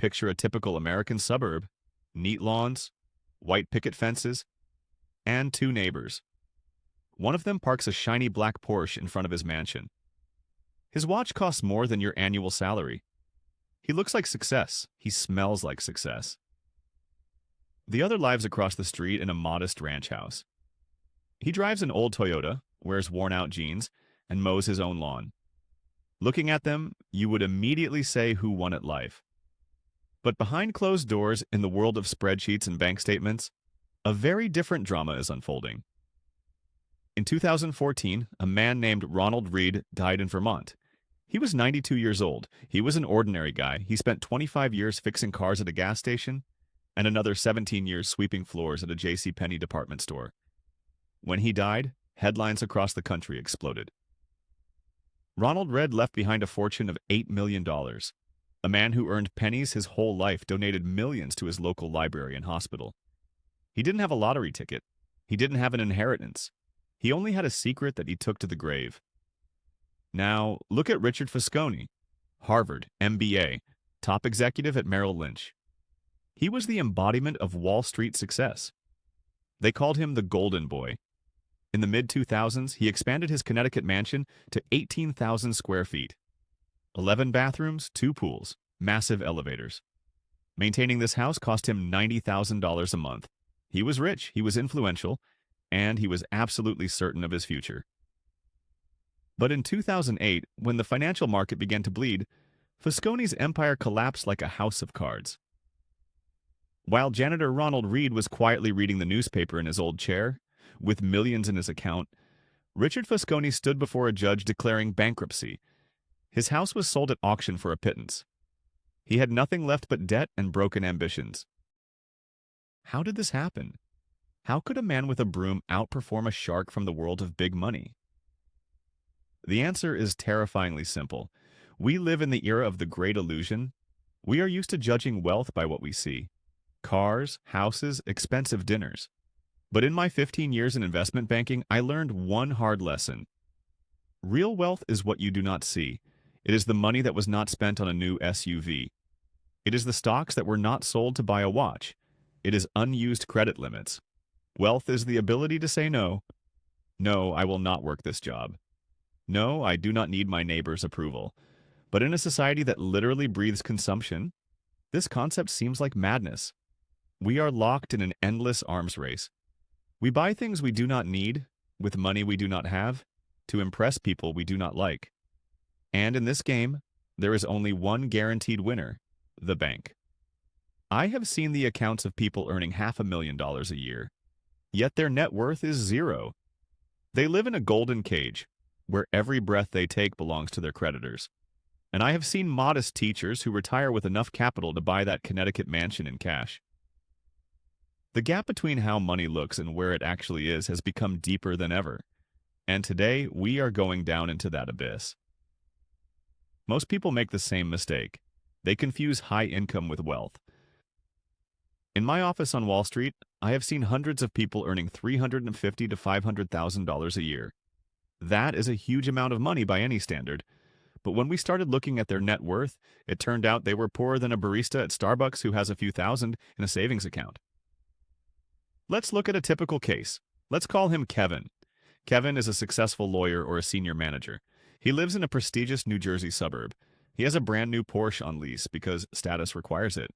Picture a typical American suburb: neat lawns, white picket fences, and two neighbors. One of them parks a shiny black Porsche in front of his mansion. His watch costs more than your annual salary. He looks like success. He smells like success. The other lives across the street in a modest ranch house. He drives an old Toyota, wears worn-out jeans, and mows his own lawn. Looking at them, you would immediately say who won at life. But behind closed doors, in the world of spreadsheets and bank statements, a very different drama is unfolding. In 2014, a man named Ronald Reed died in Vermont. He was 92 years old. He was an ordinary guy. He spent 25 years fixing cars at a gas station and another 17 years sweeping floors at a JCPenney department store. When he died, headlines across the country exploded. Ronald Reed left behind a fortune of $8 million. A man who earned pennies his whole life donated millions to his local library and hospital. He didn't have a lottery ticket. He didn't have an inheritance. He only had a secret that he took to the grave. Now, look at Richard Fosconi, Harvard, MBA, top executive at Merrill Lynch. He was the embodiment of Wall Street success. They called him the Golden Boy. In the mid-2000s, he expanded his Connecticut mansion to 18,000 square feet. 11 bathrooms, 2 pools, massive elevators. Maintaining this house cost him $90,000 a month. He was rich, he was influential, and he was absolutely certain of his future. But in 2008, when the financial market began to bleed, Fosconi's empire collapsed like a house of cards. While janitor Ronald Reed was quietly reading the newspaper in his old chair, with millions in his account, Richard Fosconi stood before a judge declaring bankruptcy. His house was sold at auction for a pittance. He had nothing left but debt and broken ambitions. How did this happen? How could a man with a broom outperform a shark from the world of big money? The answer is terrifyingly simple. We live in the era of the great illusion. We are used to judging wealth by what we see: cars, houses, expensive dinners. But in my 15 years in investment banking, I learned one hard lesson. Real wealth is what you do not see. It is the money that was not spent on a new SUV. It is the stocks that were not sold to buy a watch. It is unused credit limits. Wealth is the ability to say no. No, I will not work this job. No, I do not need my neighbor's approval. But in a society that literally breathes consumption, this concept seems like madness. We are locked in an endless arms race. We buy things we do not need, with money we do not have, to impress people we do not like. And in this game, there is only one guaranteed winner: the bank. I have seen the accounts of people earning $500,000 a year, yet their net worth is zero. They live in a golden cage, where every breath they take belongs to their creditors. And I have seen modest teachers who retire with enough capital to buy that Connecticut mansion in cash. The gap between how money looks and where it actually is has become deeper than ever, and today we are going down into that abyss. Most people make the same mistake. They confuse high income with wealth. In my office on Wall Street, I have seen hundreds of people earning $350,000 to $500,000 a year. That is a huge amount of money by any standard. But when we started looking at their net worth, it turned out they were poorer than a barista at Starbucks who has a few thousand in a savings account. Let's look at a typical case. Let's call him Kevin. Kevin is a successful lawyer or a senior manager. He lives in a prestigious New Jersey suburb. He has a brand new Porsche on lease because status requires it.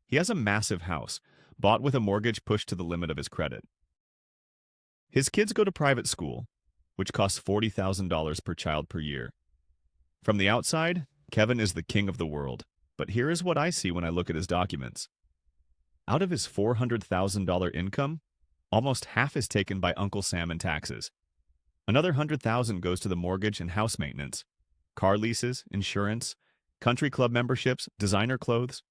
He has a massive house, bought with a mortgage pushed to the limit of his credit. His kids go to private school, which costs $40,000 per child per year. From the outside, Kevin is the king of the world. But here is what I see when I look at his documents. Out of his $400,000 income, almost half is taken by Uncle Sam in taxes. Another $100,000 goes to the mortgage and house maintenance, car leases, insurance, country club memberships, designer clothes.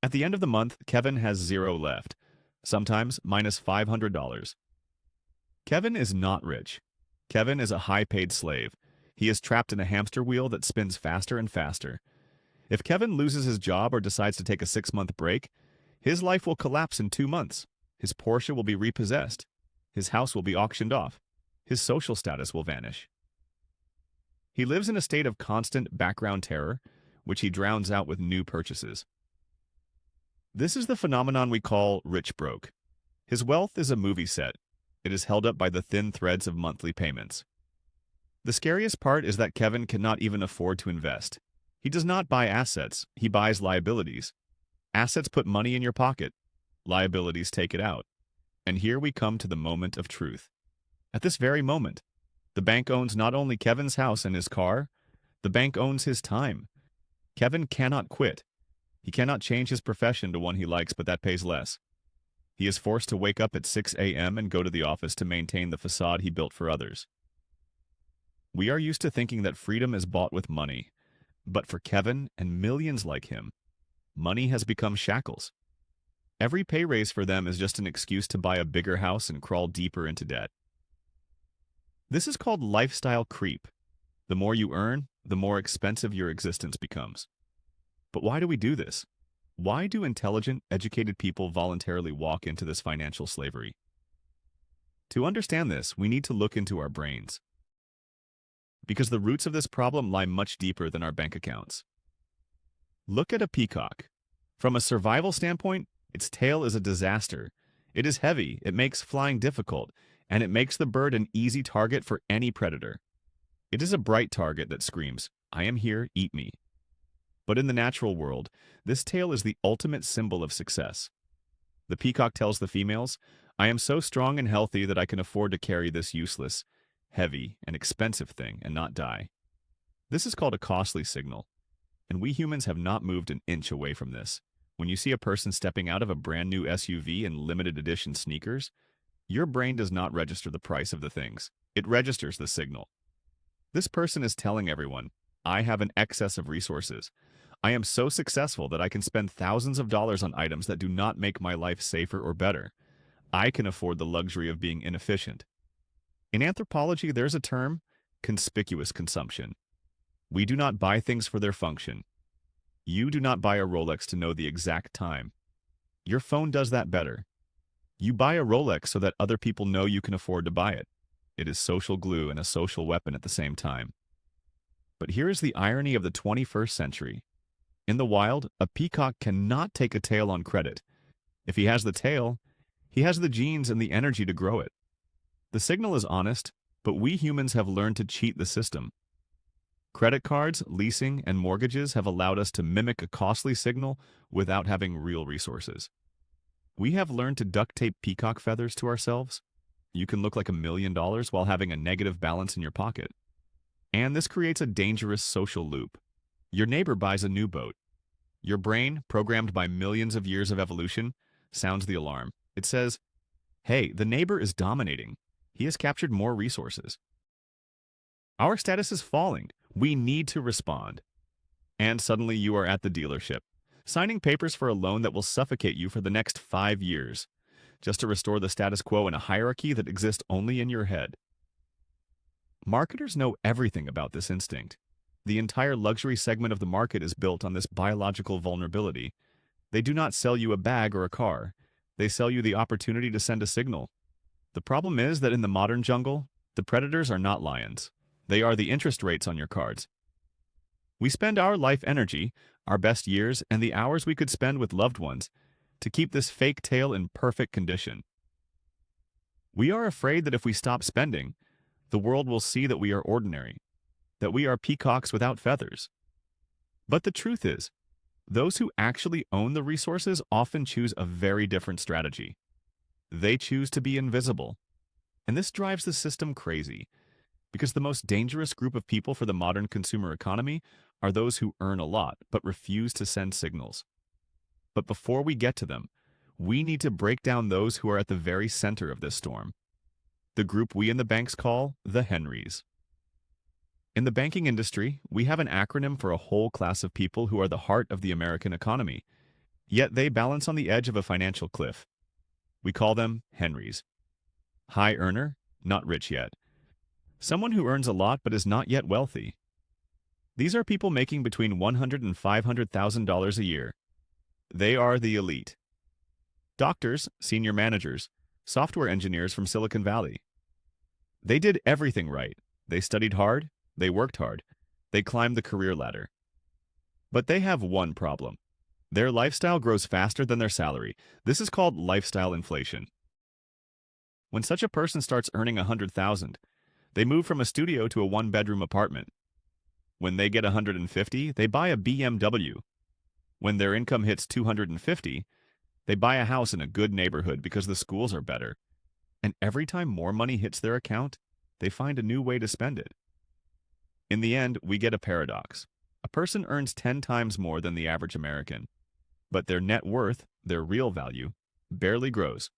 At the end of the month, Kevin has zero left, sometimes minus $500. Kevin is not rich. Kevin is a high-paid slave. He is trapped in a hamster wheel that spins faster and faster. If Kevin loses his job or decides to take a 6-month break, his life will collapse in 2 months. His Porsche will be repossessed. His house will be auctioned off. His social status will vanish. He lives in a state of constant background terror, which he drowns out with new purchases. This is the phenomenon we call rich broke. His wealth is a movie set. It is held up by the thin threads of monthly payments. The scariest part is that Kevin cannot even afford to invest. He does not buy assets, he buys liabilities. Assets put money in your pocket, liabilities take it out. And here we come to the moment of truth. At this very moment, the bank owns not only Kevin's house and his car, the bank owns his time. Kevin cannot quit. He cannot change his profession to one he likes, but that pays less. He is forced to wake up at 6 a.m. and go to the office to maintain the facade he built for others. We are used to thinking that freedom is bought with money, but for Kevin and millions like him, money has become shackles. Every pay raise for them is just an excuse to buy a bigger house and crawl deeper into debt. This is called lifestyle creep. The more you earn, the more expensive your existence becomes. But why do we do this? Why do intelligent, educated people voluntarily walk into this financial slavery? To understand this, we need to look into our brains. Because the roots of this problem lie much deeper than our bank accounts. Look at a peacock. From a survival standpoint, its tail is a disaster. It is heavy, it makes flying difficult, and it makes the bird an easy target for any predator. It is a bright target that screams, "I am here, eat me." But in the natural world, this tail is the ultimate symbol of success. The peacock tells the females, "I am so strong and healthy that I can afford to carry this useless, heavy, and expensive thing and not die." This is called a costly signal, and we humans have not moved an inch away from this. When you see a person stepping out of a brand new SUV and limited edition sneakers, your brain does not register the price of the things. It registers the signal. This person is telling everyone, "I have an excess of resources. I am so successful that I can spend thousands of dollars on items that do not make my life safer or better. I can afford the luxury of being inefficient." In anthropology, there's a term, conspicuous consumption. We do not buy things for their function. You do not buy a Rolex to know the exact time. Your phone does that better. You buy a Rolex so that other people know you can afford to buy it. It is social glue and a social weapon at the same time. But here is the irony of the 21st century. In the wild, a peacock cannot take a tail on credit. If he has the tail, he has the genes and the energy to grow it. The signal is honest, but we humans have learned to cheat the system. Credit cards, leasing, and mortgages have allowed us to mimic a costly signal without having real resources. We have learned to duct tape peacock feathers to ourselves. You can look like $1 million while having a negative balance in your pocket. And this creates a dangerous social loop. Your neighbor buys a new boat. Your brain, programmed by millions of years of evolution, sounds the alarm. It says, "Hey, the neighbor is dominating. He has captured more resources. Our status is falling. We need to respond." And suddenly you are at the dealership, signing papers for a loan that will suffocate you for the next 5 years, just to restore the status quo in a hierarchy that exists only in your head. Marketers know everything about this instinct. The entire luxury segment of the market is built on this biological vulnerability. They do not sell you a bag or a car. They sell you the opportunity to send a signal. The problem is that in the modern jungle, the predators are not lions. They are the interest rates on your cards. We spend our life energy, our best years, and the hours we could spend with loved ones to keep this fake tail in perfect condition. We are afraid that if we stop spending, the world will see that we are ordinary, that we are peacocks without feathers. But the truth is, those who actually own the resources often choose a very different strategy. They choose to be invisible. And this drives the system crazy, because the most dangerous group of people for the modern consumer economy are those who earn a lot but refuse to send signals. But before we get to them, we need to break down those who are at the very center of this storm. The group we in the banks call the Henrys. In the banking industry, we have an acronym for a whole class of people who are the heart of the American economy, yet they balance on the edge of a financial cliff. We call them Henrys. High earner, not rich yet. Someone who earns a lot but is not yet wealthy. These are people making between $100,000 and $500,000 a year. They are the elite. Doctors, senior managers, software engineers from Silicon Valley. They did everything right. They studied hard, they worked hard, they climbed the career ladder. But they have one problem. Their lifestyle grows faster than their salary. This is called lifestyle inflation. When such a person starts earning 100,000, they move from a studio to a one-bedroom apartment. When they get 150, they buy a BMW. When their income hits 250, they buy a house in a good neighborhood because the schools are better. And every time more money hits their account, they find a new way to spend it. In the end, we get a paradox. A person earns 10 times more than the average American, but their net worth, their real value, barely grows.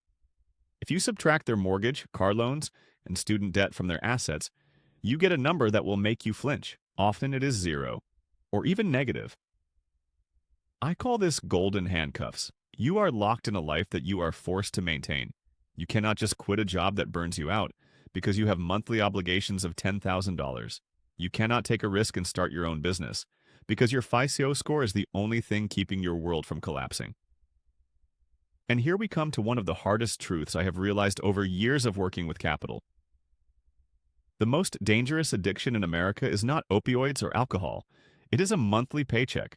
If you subtract their mortgage, car loans, and student debt from their assets, you get a number that will make you flinch. Often it is zero, or even negative. I call this golden handcuffs. You are locked in a life that you are forced to maintain. You cannot just quit a job that burns you out because you have monthly obligations of $10,000. You cannot take a risk and start your own business because your FICO score is the only thing keeping your world from collapsing. And here we come to one of the hardest truths I have realized over years of working with capital. The most dangerous addiction in America is not opioids or alcohol. It is a monthly paycheck.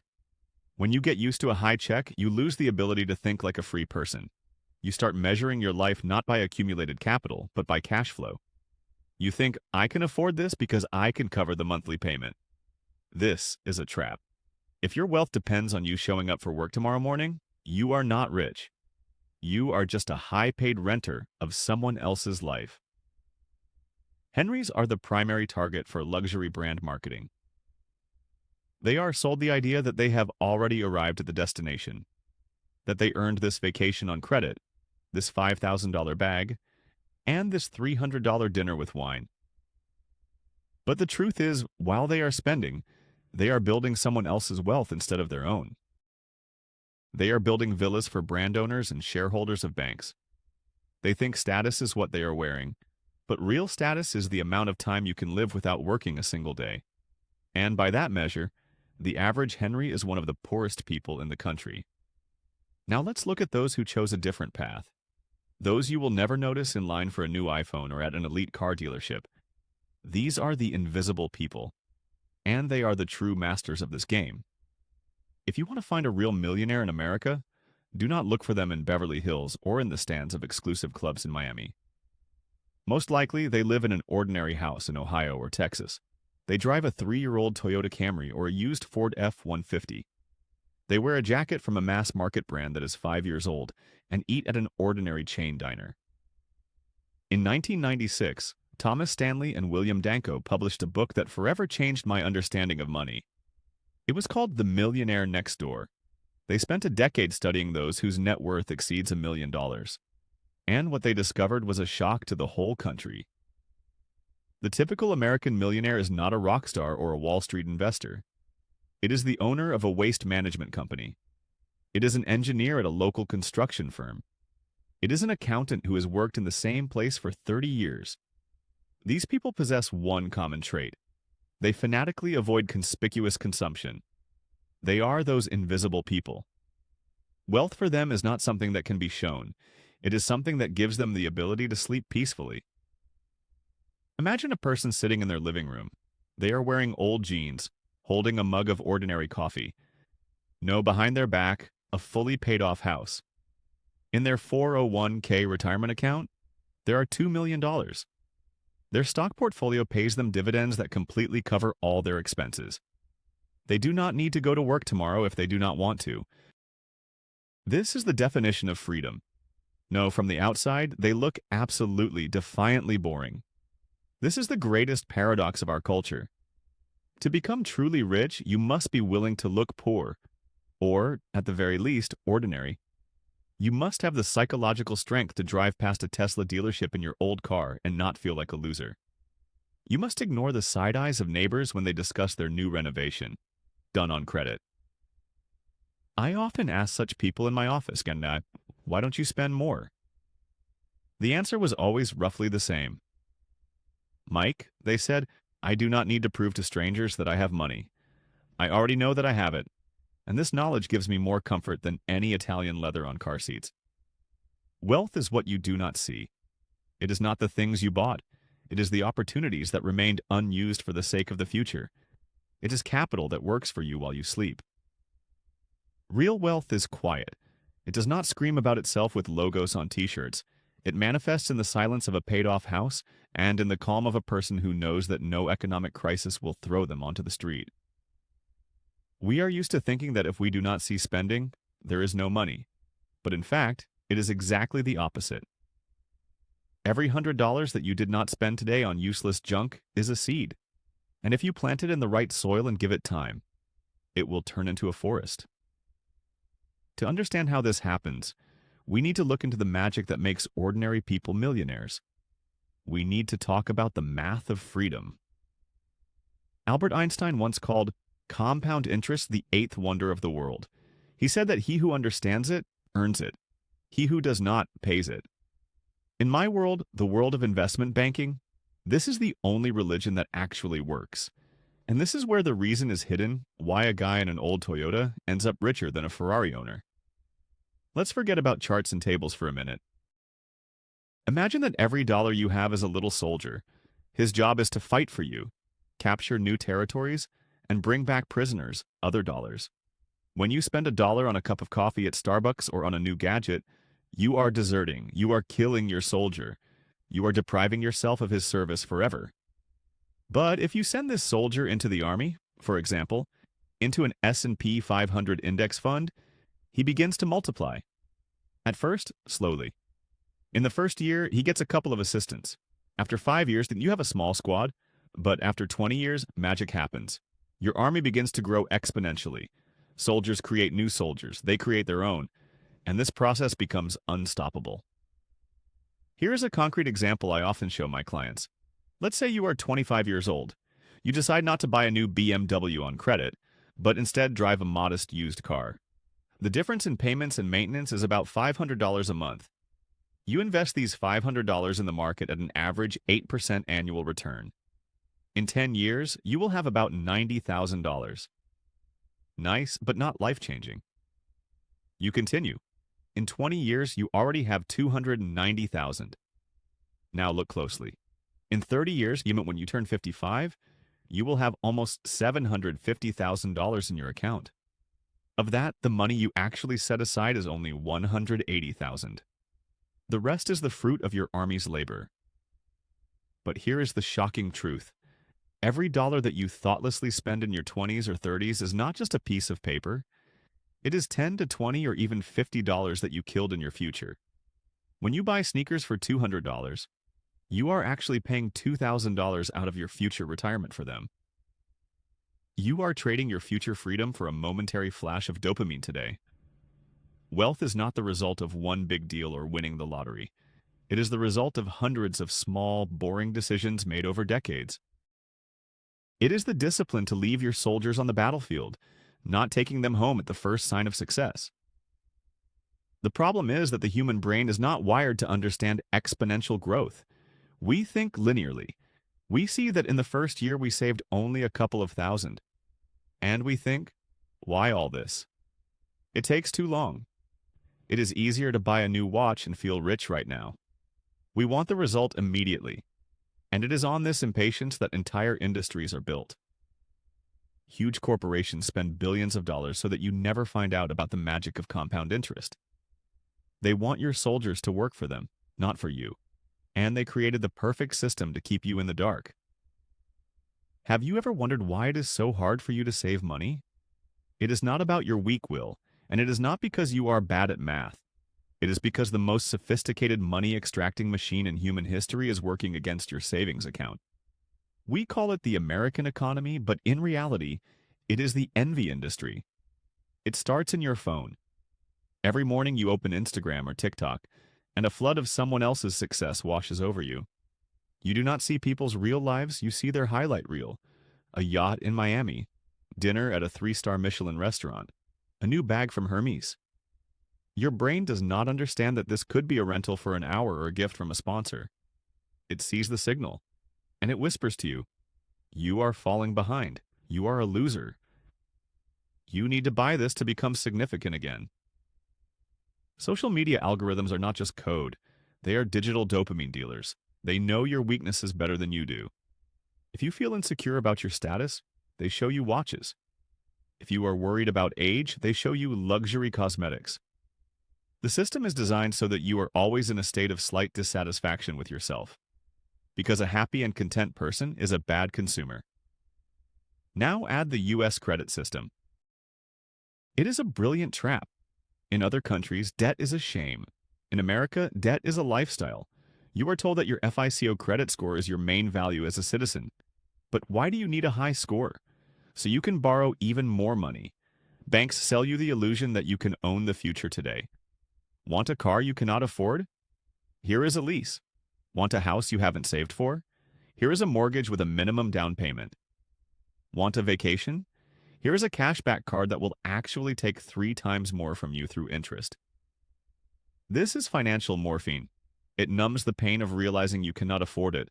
When you get used to a high check, you lose the ability to think like a free person. You start measuring your life not by accumulated capital, but by cash flow. You think, I can afford this because I can cover the monthly payment. This is a trap. If your wealth depends on you showing up for work tomorrow morning, you are not rich. You are just a high-paid renter of someone else's life. Henrys are the primary target for luxury brand marketing. They are sold the idea that they have already arrived at the destination, that they earned this vacation on credit, this $5,000 bag, and this $300 dinner with wine. But the truth is, while they are spending, they are building someone else's wealth instead of their own. They are building villas for brand owners and shareholders of banks. They think status is what they are wearing, but real status is the amount of time you can live without working a single day. And by that measure, the average Henry is one of the poorest people in the country. Now let's look at those who chose a different path. Those you will never notice in line for a new iPhone or at an elite car dealership. These are the invisible people, and they are the true masters of this game. If you want to find a real millionaire in America, do not look for them in Beverly Hills or in the stands of exclusive clubs in Miami. Most likely, they live in an ordinary house in Ohio or Texas. They drive a 3-year-old Toyota Camry or a used Ford F-150. They wear a jacket from a mass-market brand that is 5 years old and eat at an ordinary chain diner. In 1996, Thomas Stanley and William Danko published a book that forever changed my understanding of money. It was called The Millionaire Next Door. They spent a decade studying those whose net worth exceeds $1 million. And what they discovered was a shock to the whole country. The typical American millionaire is not a rock star or a Wall Street investor. It is the owner of a waste management company. It is an engineer at a local construction firm. It is an accountant who has worked in the same place for 30 years. These people possess one common trait. They fanatically avoid conspicuous consumption. They are those invisible people. Wealth for them is not something that can be shown. It is something that gives them the ability to sleep peacefully. Imagine a person sitting in their living room. They are wearing old jeans, holding a mug of ordinary coffee. No, behind their back, a fully paid-off house. In their 401k retirement account, there are $2 million. Their stock portfolio pays them dividends that completely cover all their expenses. They do not need to go to work tomorrow if they do not want to. This is the definition of freedom. No, from the outside, they look absolutely, defiantly boring. This is the greatest paradox of our culture. To become truly rich, you must be willing to look poor, or, at the very least, ordinary. You must have the psychological strength to drive past a Tesla dealership in your old car and not feel like a loser. You must ignore the side eyes of neighbors when they discuss their new renovation, done on credit. I often ask such people in my office, why don't you spend more? The answer was always roughly the same. Mike, they said, I do not need to prove to strangers that I have money. I already know that I have it, and this knowledge gives me more comfort than any Italian leather on car seats. Wealth is what you do not see. It is not the things you bought. It is the opportunities that remained unused for the sake of the future. It is capital that works for you while you sleep. Real wealth is quiet. It does not scream about itself with logos on t-shirts. It manifests in the silence of a paid-off house and in the calm of a person who knows that no economic crisis will throw them onto the street. We are used to thinking that if we do not see spending, there is no money. But in fact, it is exactly the opposite. Every $100 that you did not spend today on useless junk is a seed. And if you plant it in the right soil and give it time, it will turn into a forest. To understand how this happens, we need to look into the magic that makes ordinary people millionaires. We need to talk about the math of freedom. Albert Einstein once called compound interest the eighth wonder of the world. He said that he who understands it earns it. He who does not pays it. In my world, the world of investment banking, this is the only religion that actually works. And this is where the reason is hidden why a guy in an old Toyota ends up richer than a Ferrari owner. Let's forget about charts and tables for a minute. Imagine that every dollar you have is a little soldier. His job is to fight for you, capture new territories, and bring back prisoners, other dollars. When you spend $1 on a cup of coffee at Starbucks or on a new gadget, you are deserting. You are killing your soldier. You are depriving yourself of his service forever. But if you send this soldier into the army, for example, into an S&P 500 index fund, he begins to multiply. At first, slowly. In the first year, he gets a couple of assistants. After 5 years, then you have a small squad. But after 20 years, magic happens. Your army begins to grow exponentially. Soldiers create new soldiers. They create their own. And this process becomes unstoppable. Here is a concrete example I often show my clients. Let's say you are 25 years old. You decide not to buy a new BMW on credit, but instead drive a modest used car. The difference in payments and maintenance is about $500 a month. You invest these $500 in the market at an average 8% annual return. In 10 years, you will have about $90,000. Nice, but not life-changing. You continue. In 20 years, you already have $290,000. Now look closely. In 30 years, when you turn 55, you will have almost $750,000 in your account. Of that, the money you actually set aside is only $180,000. The rest is the fruit of your army's labor. But here is the shocking truth. Every dollar that you thoughtlessly spend in your 20s or 30s is not just a piece of paper. It is $10 to $20 or even $50 that you killed in your future. When you buy sneakers for $200, you are actually paying $2,000 out of your future retirement for them. You are trading your future freedom for a momentary flash of dopamine today. Wealth is not the result of one big deal or winning the lottery. It is the result of hundreds of small, boring decisions made over decades. It is the discipline to leave your soldiers on the battlefield, not taking them home at the first sign of success. The problem is that the human brain is not wired to understand exponential growth. We think linearly. We see that in the first year we saved only a couple of thousand. And we think, why all this? It takes too long. It is easier to buy a new watch and feel rich right now. We want the result immediately. And it is on this impatience that entire industries are built. Huge corporations spend billions of dollars so that you never find out about the magic of compound interest. They want your soldiers to work for them, not for you. And they created the perfect system to keep you in the dark. Have you ever wondered why it is so hard for you to save money? It is not about your weak will, and it is not because you are bad at math. It is because the most sophisticated money-extracting machine in human history is working against your savings account. We call it the American economy, but in reality, it is the envy industry. It starts in your phone. Every morning you open Instagram or TikTok, and a flood of someone else's success washes over you. You do not see people's real lives, you see their highlight reel. A yacht in Miami, dinner at a 3-star Michelin restaurant, a new bag from Hermes. Your brain does not understand that this could be a rental for an hour or a gift from a sponsor. It sees the signal, and it whispers to you, you are falling behind. You are a loser. You need to buy this to become significant again. Social media algorithms are not just code. They are digital dopamine dealers. They know your weaknesses better than you do. If you feel insecure about your status, they show you watches. If you are worried about age, they show you luxury cosmetics. The system is designed so that you are always in a state of slight dissatisfaction with yourself, because a happy and content person is a bad consumer. Now add the US credit system. It is a brilliant trap. In other countries, debt is a shame. In America, debt is a lifestyle. You are told that your FICO credit score is your main value as a citizen. But why do you need a high score? So you can borrow even more money. Banks sell you the illusion that you can own the future today. Want a car you cannot afford? Here is a lease. Want a house you haven't saved for? Here is a mortgage with a minimum down payment. Want a vacation? Here is a cashback card that will actually take 3 times more from you through interest. This is financial morphine. It numbs the pain of realizing you cannot afford it,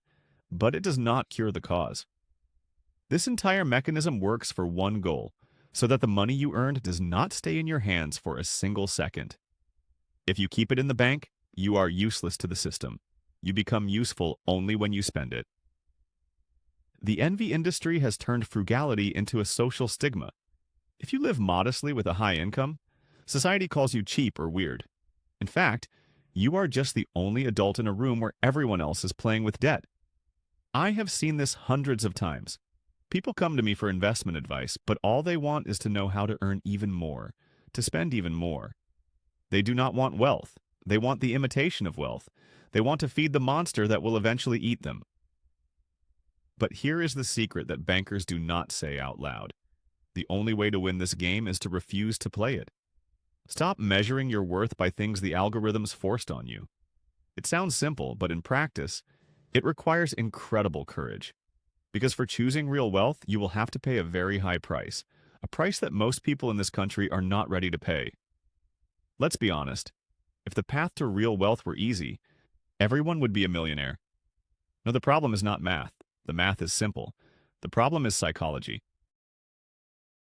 but it does not cure the cause. This entire mechanism works for one goal, so that the money you earned does not stay in your hands for a single second. If you keep it in the bank, you are useless to the system. You become useful only when you spend it. The envy industry has turned frugality into a social stigma. If you live modestly with a high income, society calls you cheap or weird. In fact, you are just the only adult in a room where everyone else is playing with debt. I have seen this hundreds of times. People come to me for investment advice, but all they want is to know how to earn even more, to spend even more. They do not want wealth. They want the imitation of wealth. They want to feed the monster that will eventually eat them. But here is the secret that bankers do not say out loud. The only way to win this game is to refuse to play it. Stop measuring your worth by things the algorithms forced on you. It sounds simple, but in practice, it requires incredible courage. Because for choosing real wealth, you will have to pay a very high price, a price that most people in this country are not ready to pay. Let's be honest. If the path to real wealth were easy, everyone would be a millionaire. No, the problem is not math. The math is simple. The problem is psychology.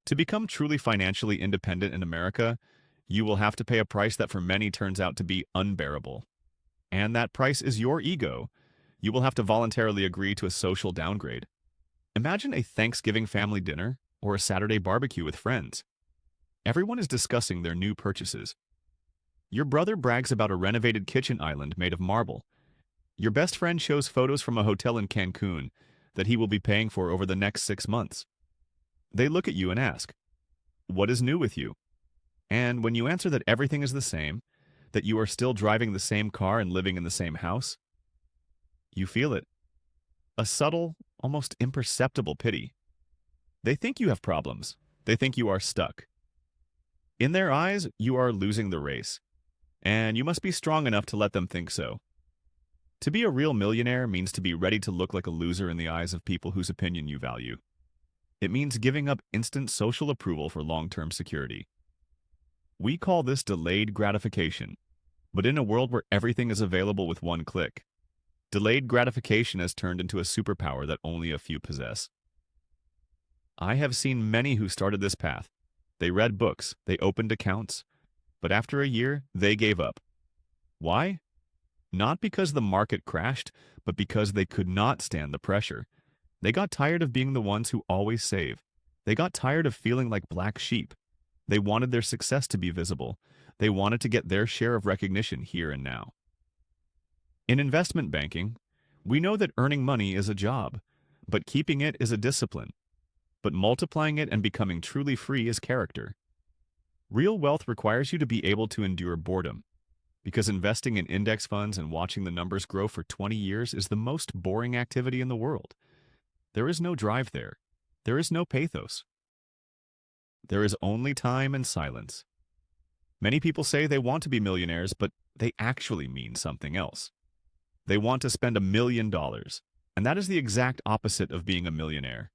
To become truly financially independent in America, you will have to pay a price that for many turns out to be unbearable. And that price is your ego. You will have to voluntarily agree to a social downgrade. Imagine a Thanksgiving family dinner or a Saturday barbecue with friends. Everyone is discussing their new purchases. Your brother brags about a renovated kitchen island made of marble. Your best friend shows photos from a hotel in Cancun that he will be paying for over the next 6 months. They look at you and ask, "What is new with you?" And when you answer that everything is the same, that you are still driving the same car and living in the same house, you feel it. A subtle, almost imperceptible pity. They think you have problems. They think you are stuck. In their eyes, you are losing the race. And you must be strong enough to let them think so. To be a real millionaire means to be ready to look like a loser in the eyes of people whose opinion you value. It means giving up instant social approval for long-term security. We call this delayed gratification. But in a world where everything is available with one click, delayed gratification has turned into a superpower that only a few possess. I have seen many who started this path. They read books, they opened accounts, but after a year, they gave up. Why? Not because the market crashed, but because they could not stand the pressure. They got tired of being the ones who always save. They got tired of feeling like black sheep. They wanted their success to be visible. They wanted to get their share of recognition here and now. In investment banking, we know that earning money is a job, but keeping it is a discipline. But multiplying it and becoming truly free is character. Real wealth requires you to be able to endure boredom, because investing in index funds and watching the numbers grow for 20 years is the most boring activity in the world. There is no drive there. There is no pathos. There is only time and silence. Many people say they want to be millionaires, but they actually mean something else. They want to spend $1 million, and that is the exact opposite of being a millionaire.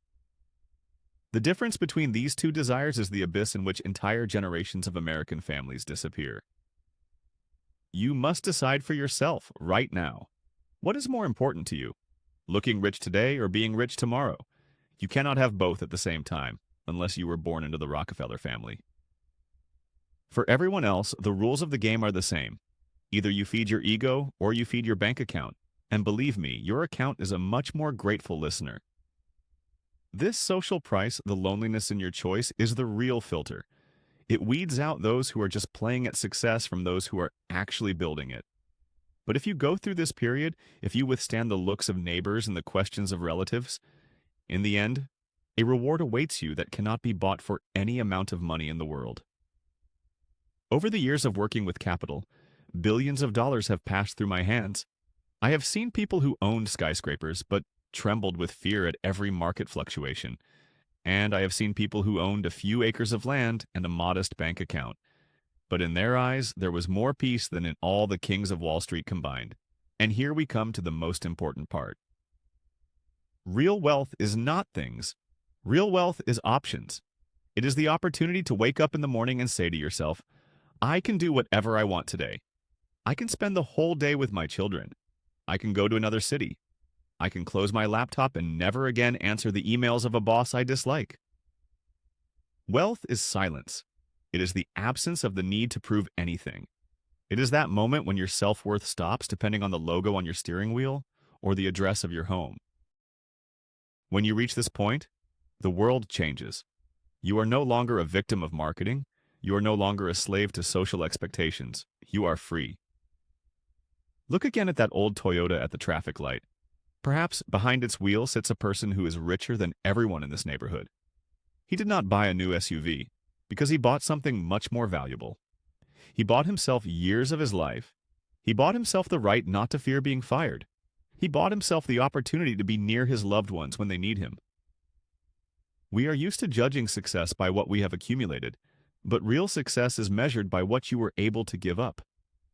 The difference between these two desires is the abyss in which entire generations of American families disappear. You must decide for yourself right now. What is more important to you? Looking rich today or being rich tomorrow? You cannot have both at the same time, unless you were born into the Rockefeller family. For everyone else, the rules of the game are the same. Either you feed your ego or you feed your bank account. And believe me, your account is a much more grateful listener. This social price, the loneliness in your choice, is the real filter. It weeds out those who are just playing at success from those who are actually building it. But if you go through this period, if you withstand the looks of neighbors and the questions of relatives, in the end, a reward awaits you that cannot be bought for any amount of money in the world. Over the years of working with capital, billions of dollars have passed through my hands. I have seen people who owned skyscrapers but trembled with fear at every market fluctuation. And I have seen people who owned a few acres of land and a modest bank account. But in their eyes, there was more peace than in all the kings of Wall Street combined. And here we come to the most important part. Real wealth is not things. Real wealth is options. It is the opportunity to wake up in the morning and say to yourself, I can do whatever I want today. I can spend the whole day with my children. I can go to another city. I can close my laptop and never again answer the emails of a boss I dislike. Wealth is silence. It is the absence of the need to prove anything. It is that moment when your self-worth stops depending on the logo on your steering wheel or the address of your home. When you reach this point, the world changes. You are no longer a victim of marketing. You are no longer a slave to social expectations. You are free. Look again at that old Toyota at the traffic light. Perhaps behind its wheel sits a person who is richer than everyone in this neighborhood. He did not buy a new SUV because he bought something much more valuable. He bought himself years of his life. He bought himself the right not to fear being fired. He bought himself the opportunity to be near his loved ones when they need him. We are used to judging success by what we have accumulated, but real success is measured by what you were able to give up.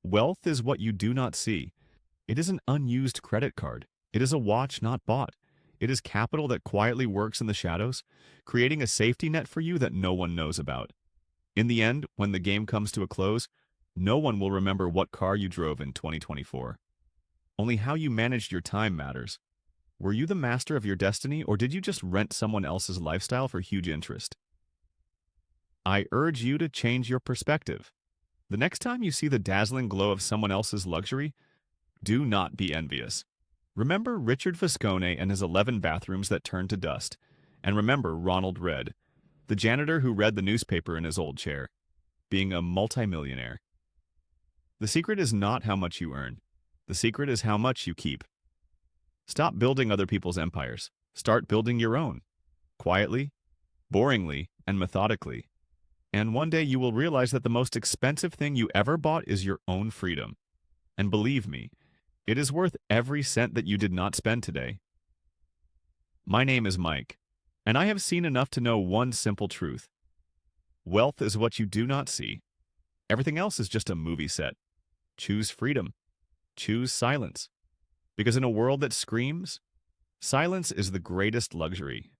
Wealth is what you do not see. It is an unused credit card. It is a watch not bought. It is capital that quietly works in the shadows, creating a safety net for you that no one knows about. In the end, when the game comes to a close, no one will remember what car you drove in 2024. Only how you managed your time matters. Were you the master of your destiny, or did you just rent someone else's lifestyle for huge interest? I urge you to change your perspective. The next time you see the dazzling glow of someone else's luxury, do not be envious. Remember Richard Visconti and his 11 bathrooms that turned to dust. And remember Ronald Read, the janitor who read the newspaper in his old chair, being a multimillionaire. The secret is not how much you earn. The secret is how much you keep. Stop building other people's empires. Start building your own. Quietly, boringly, and methodically. And one day you will realize that the most expensive thing you ever bought is your own freedom. And believe me, it is worth every cent that you did not spend today. My name is Mike, and I have seen enough to know one simple truth. Wealth is what you do not see. Everything else is just a movie set. Choose freedom. Choose silence. Because in a world that screams, silence is the greatest luxury.